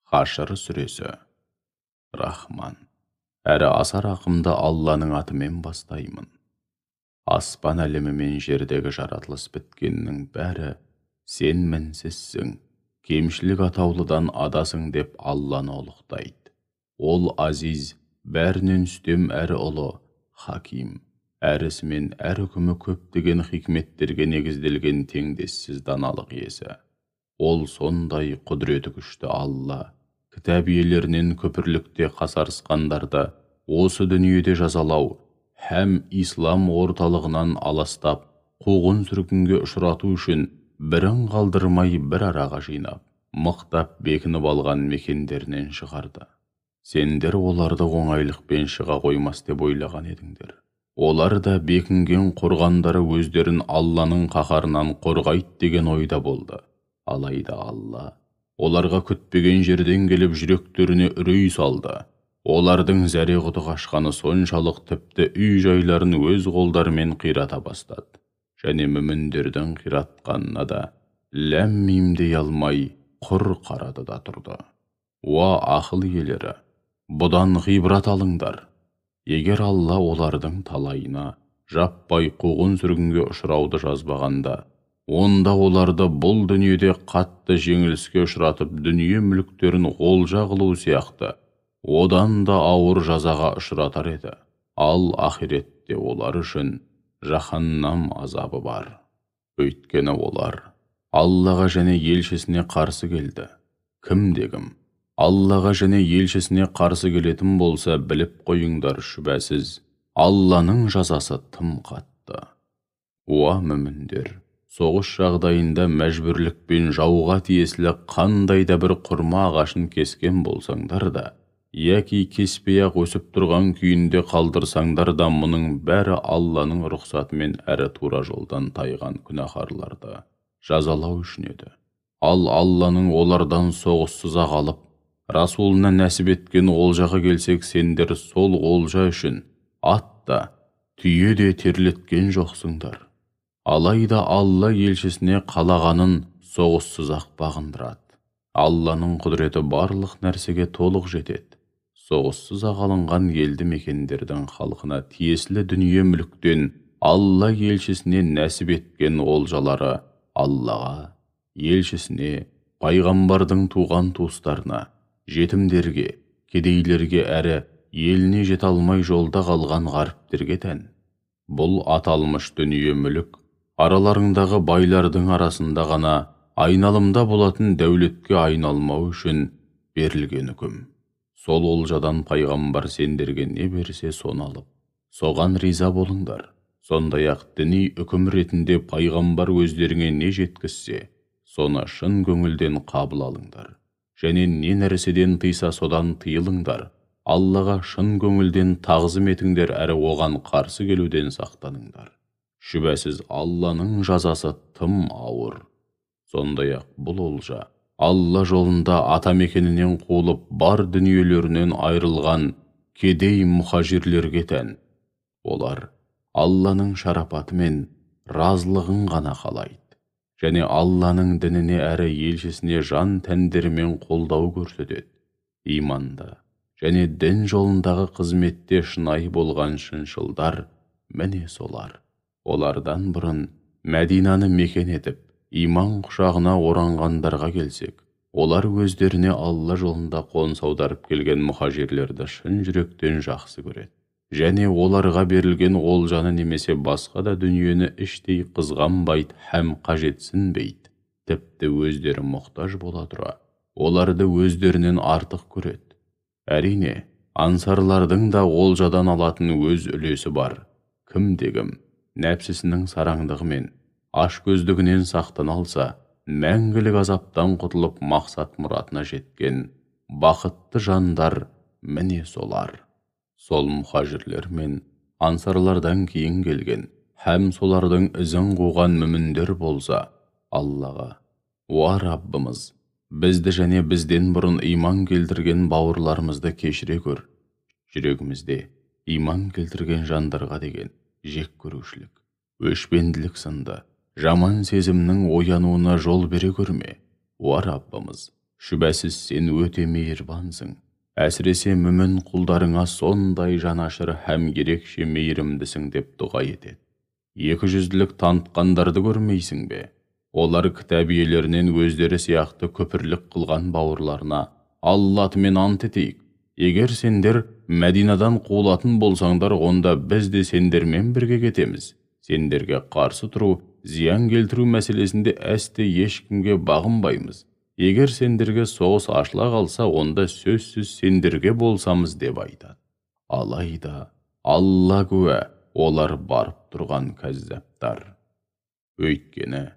Haşr сүресі. Рахман. Әрі аса рақымды Алланың атымен бастаймын. Аспан әлемі мен жердегі жаратылыс біткеннің бәрі сен мінсізсің, кемшілік атаулыдан адасың деп Алланы ұлықтайды. Ол азиз, бәрінен үстем әрі ұлы, хаким, әр ісі мен әр үкімі көптеген хикметтерге негізделген теңдессіз даналық иесі. Ол сондай құдіреті күшті Алла, кітап иелерінен көпірлікте қасарысқандарды осы дүниеде жазалау һәм ислам орталығынан аластап, қуғын сүргінге ұшырату үшін бірін қалдырмай бір араға жинап, мықтап бекініп алған мекендерінен шығарды. Сендер оларды оңайлықпен шыға қоймас деп ойлаған едіңдер. Олар да бекінген қорғандары өздерін Алланың қаһарынан қорғайды деген ойда болды. Алайда Алла оларға күтпеген жерден келіп жүректеріне үрей салды. Олардың зәре-құты қашқаны соншалық тіпті үй-жайларын өз қолдарымен қирата бастады. Және мүміндердің қиратқанына да ләм-мим дей алмай құр қарады да тұрды. Уа ақыл иелері, бұдан ғибрат алыңдар. Егер Алла олардың талайына жаппай қуғын сүргінге ұшырауды жазбағанда, онда оларды бұл дүниеде қатты жеңіліске ұшыратып дүние мүліктерін олжа қылу сияқты одан да ауыр жазаға ұшыратар еді. Ал ахиретте олар үшін жаһаннам азабы бар. Өйткені олар Аллаға және елшісіне қарсы келді. Кім-кім Аллаға және елшісіне қарсы келетін болса, біліп қойыңдар, шүбәсіз Алланың жазасы тым қатты. Уа мүміндер, соғыс жағдайында мәжбүрлікпен жауға тиесілі қандай да бір құрма ағашын кескен болсаңдар да, яки кеспей-ақ өсіп тұрған күйінде қалдырсаңдар да, мұның бәрі Алланың рұқсатымен әрі тура жолдан тайған күнәһарларды жазалау үшін еді. Ал Алланың олардан соғыссыз-ақ алып, Расулына нәсіп еткен олжаға келсек, сендер сол олжа үшін ат та, түйе де терлеткен жоқсыңдар. Алайда Алла елшісіне қалағанын соғыссыз-ақ бағындырады. Алланың құдіреті барлық нәрсеге толық жетеді. Соғыссыз-ақ алынған елді мекендердің халқына тиесілі дүние мүліктен Алла елшісіне нәсіп еткен олжалары Аллаға, елшісіне, пайғамбардың туған туыстарына, жетімдерге, кедейлерге әрі еліне жете алмай жолда қалған ғаріптерге тән. Бұл аталмыш дүние мүлік араларындағы байлардың арасында ғана айналымда болатын дәулетке айналмау үшін берілген үкім. Сол олжадан пайғамбар сендерге не берсе соны алып, соған риза болыңдар. Сондай-ақ діни үкім ретінде пайғамбар өздеріңе не жеткізсе, соны шын көңілден қабыл алыңдар. Және не нәрседен тыйса содан тыйылыңдар. Аллаға шын көңілден тағзым етіңдер, әрі оған қарсы келуден сақтаныңдар. Шүбәсіз Алланың жазасы тым ауыр. Сондай-ақ бұл олжа Алла жолында атамекенінен қуылып бар дүниелерінен айрылған кедей мұхажирлерге тән. Олар Алланың шарапаты мен разылығын ғана қалайды. Және Алланың дініне әрі елшісіне жан тәндерімен қолдау көрсетеді. Иманда және дін жолындағы қызметте шынайы болған шыншылдар міне солар. Олардан бұрын Мәдинаны мекен етіп, иман құшағына оранғандарға келсек, олар өздеріне Алла жолында қоныс аударып келген мұхажирлерді шын жүректен жақсы көреді. Және оларға берілген олжаны немесе басқа да дүниені іштей қызғанбайды һәм қажетсінбейді. Тіпті өздері мұқтаж бола тұра, оларды өздерінен артық көреді. Әрине, ансарлардың да олжадан алатын өз үлесі бар. Кім-кім нәпсісінің сараңдығымен, ашкөздігінен сақтан алса, мәңгілік азаптан құтылып мақсат мұратына жеткен бақытты жандар міне солар. Сол мұхажирлер мен ансарлардан кейін келген, һәм солардың ізін қуған мүміндер болса, Аллаға: «Уа Раббымыз, бізді және бізден бұрын иман келтірген бауырларымызды кешіре көр. Жүрегімізде иман келтірген жандарға деген жек көрушілік, өшпенділік сынды жаман сезімнің оянуына жол бере көрме. Уа Раббымыз, Шүбәсіз сен өте мейірбансың. Әсіресе мүмін құлдарыңа сондай жанашыр һәм ерекше мейірімдісің деп дұға етеді. Екіжүзділік танытқандарды көрмейсің бе? Олар кітап иелерінен өздері сияқты күпірлік қылған бауырларына Алла атымен ант етейік. Егер сендер Мәдинадан қуылатын болсаңдар, онда біз де сендермен бірге кетеміз. Сендерге қарсы тұру, зиян келтіру мәселесінде әсте ешкімге бағынбаймыз. Егер сендерге соғыс ашыла қалса, онда сөзсіз сендерге болсамыз деп айтады. Алайда, Алла куә, олар барып тұрған кәззаптар. Өйткені,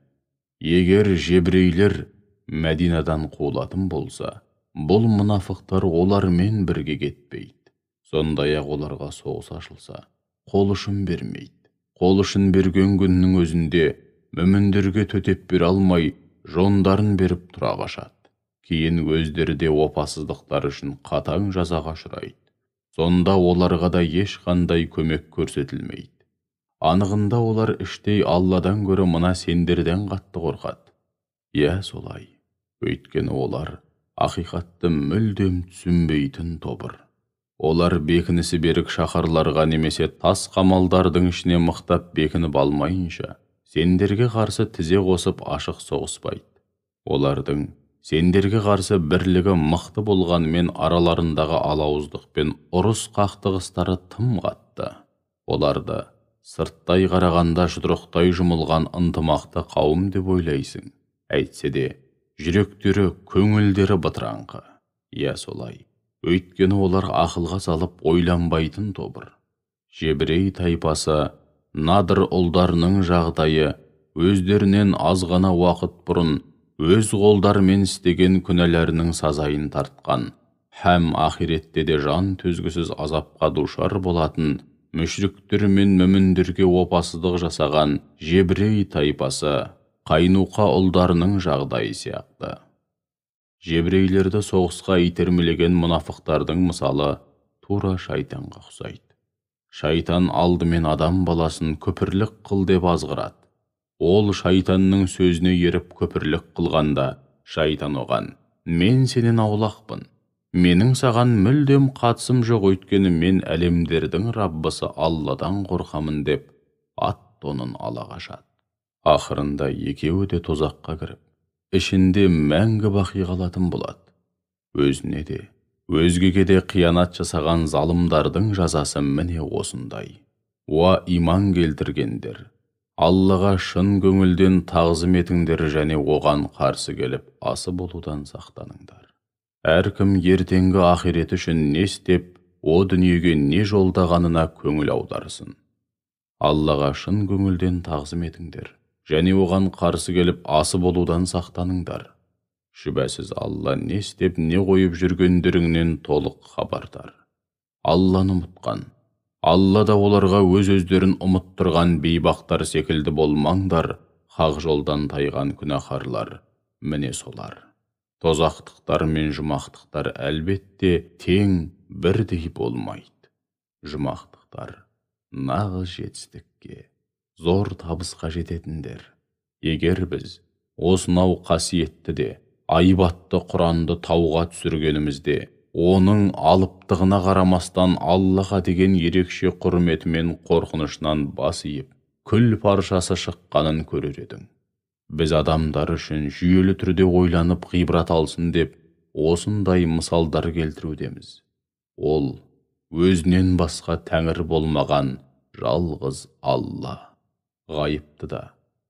егер жебірейлер Мәдинадан қуылатын болса, бұл мұнафықтар олармен бірге кетпейді. Сондай-ақ оларға соғыс ашылса, қол ұшын бермейді. Қол ұшын берген күннің өзінде мүміндерге төтеп бере алмай, жондарын беріп тұра қашады. Кейін өздері де опасыздықтар үшін қатаң жазаға ұшырайды. Сонда оларға да ешқандай көмек көрсетілмейді. Анығында олар іштей Алладан гөрі мына сендерден қатты қорқады. Иә, солай. Өйткені олар ақиқатты мүлдем түсінбейтін тобыр. Олар бекінісі берік шаһарларға немесе тас қамалдардың ішіне мықтап бекініп алмайынша, сендерге қарсы тізе қосып ашық соғыспайды. Олардың сендерге қарсы бірлігі мықты болғанымен араларындағы алауыздық пен ұрыс қақтығыстары тым қатты. Оларды сырттай қарағанда жұдырықтай жұмылған ынтымақты қауым деп ойлайсың. Әйтсе де, жүректері, көңілдері бытыраңқы. Иә, солай. Өйткені олар ақылға салып ойланбайтын тобыр. Жебірей тайпасы, Надыр ұлдарының жағдайы өздерінен аз ғана уақыт бұрын өз қолдарымен істеген күнәләрінің сазайын тартқан, һәм ақиретте де жан төзгісіз азапқа душар болатын мүшриктер мен мүміндерге опасыздық жасаған Жебірей тайпасы, Қайнуқа ұлдарының жағдайы сияқты. Жебірейлерді соғысқа итермелеген мұнафықтардың мысалы тура шайтанға ұқсайды. Шайтан алдымен адам баласын күпірлік қыл деп азғырады. Ол шайтанның сөзіне еріп күпірлік қылғанда, шайтан оған: мен сенен аулақпын. Менің саған мүлдем қатысым жоқ, өйткені мен әлемдердің Раббысы Алладан қорқамын деп ат-тонын ала қашады. Ақырында екеуі де тозаққа кіріп, ішінде мәңгі бақи қалатын болады. Өзіне де, өзгеге де қиянат жасаған залымдардың жазасы міне осындай. Уа иман келтіргендер, Аллаға шын көңілден тағзым етіңдер және оған қарсы келіп асы болудан сақтаныңдар. Әркім ертеңгі ақирет үшін не істеп, о дүниеге не жолдағанына көңіл аударсын. Аллаға шын көңілден тағзым етіңдер және оған қарсы келіп асы болудан сақтаныңдар. Шүбәсіз Алла не істеп, не қойып жүргендеріңнен толық хабардар. Алланы ұмытқан, Алла да оларға өз-өздерін ұмыттырған бейбақтар секілді болмаңдар. Хақ жолдан тайған күнәһарлар міне солар. Тозақтықтар мен жұмақтықтар әлбетте тең бірдей болмайды. Жұмақтықтар нағыз жетістікке, зор табысқа жететіндер. Егер біз осынау қасиетті де айбатты Құранды тауға түсіргенімізде, оның алыптығына қарамастан Аллаға деген ерекше құрметі мен қорқынышынан бас иіп, күл паршасы шыққанын көрер едің. Біз адамдар үшін жүйелі түрде ойланып ғибрат алсын деп, осындай мысалдар келтірудеміз. Ол өзінен басқа тәңір болмаған жалғыз Алла. Ғайыпты да,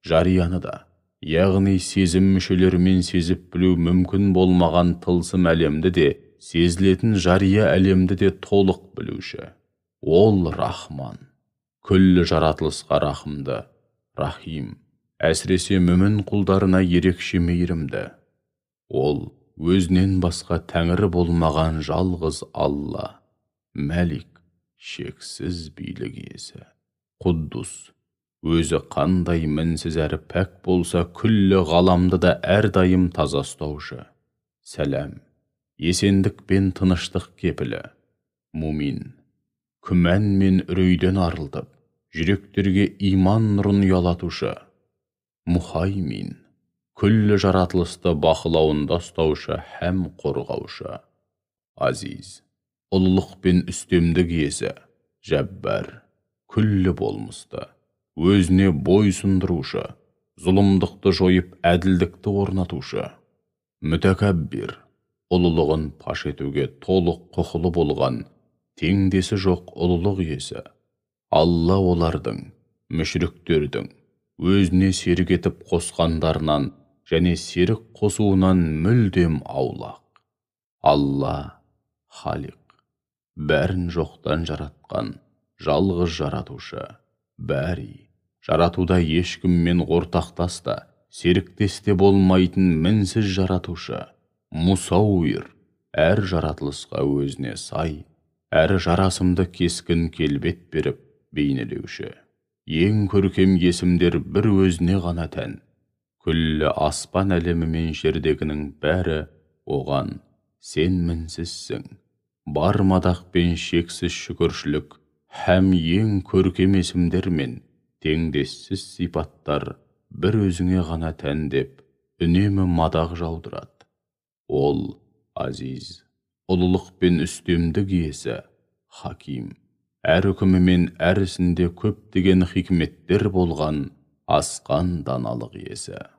жарияны да, яғни сезім мүшелерімен сезіп білу мүмкін болмаған тылсым әлемді де, сезілетін жария әлемді де толық білуші. Ол Рахман, күллі жаратылысқа рахымды, Рахим, әсіресе мүмін құлдарына ерекше мейірімді. Ол өзінен басқа тәңірі болмаған жалғыз Алла, Мәлик, шексіз билік иесі, Құддус, өзі қандай мінсіз әрі пәк болса, күллі ғаламды да әрдайым таза ұстаушы. Сәлем, есендік пен тыныштық кепілі. Мумин, күмән мен үрейден арылтып, жүректерге иман нұрын ұялатушы. Мұхаймин, күллі жаратылысты бақылауында ұстаушы һәм қорғаушы. Азиз, ұлылық пен үстемдік иесі, жәббар, күллі болмысты, өзіне бой сұндырушы, зұлымдықты жойып әділдікті орнатушы. Мүтәкәббир, ұлылығын паш етуге толық құқылы болған, теңдесі жоқ ұлылық иесі. Алла олардың, мүшриктердің, өзіне серік етіп қосқандарынан және серік қосуынан мүлдем аулақ. Алла, Халиқ, бәрін жоқтан жаратқан, жалғыз жаратушы, бәри, жаратуда ешкіммен ортақтаста, серіктесте болмайтын мінсіз жаратушы, Мусауир, әр жаратылысқа өзіне сай, әрі жарасымды кескін келбет беріп бейнелеуші. Ең көркем есімдер бір өзіне ғана тән. Күллі аспан әлемі мен жердегінің бәрі оған сен мінсізсің. Бар мадақ пен шексіз шүкіршілік һәм ең көркем есімдер мен теңдессіз сипаттар бір өзіңе ғана тән деп үнемі мадақ жаудырады. Ол азиз, ұлылық пен үстемдік иесі, хаким, әр үкімі мен әр ісінде көптеген хикметтер болған асқан даналық иесі.